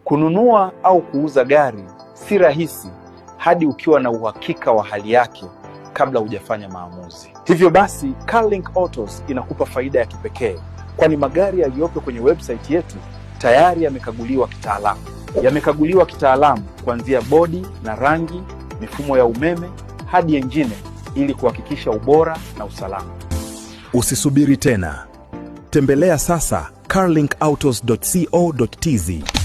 Kununua au kuuza gari si rahisi hadi ukiwa na uhakika wa hali yake kabla hujafanya maamuzi. Hivyo basi, Carlink Autos inakupa faida ya kipekee, kwani magari yaliyopo kwenye website yetu tayari yamekaguliwa kitaalamu. Yamekaguliwa kitaalamu kuanzia bodi na rangi, mifumo ya umeme hadi engine, ili kuhakikisha ubora na usalama. Usisubiri tena. Tembelea sasa carlinkautos.co.tz.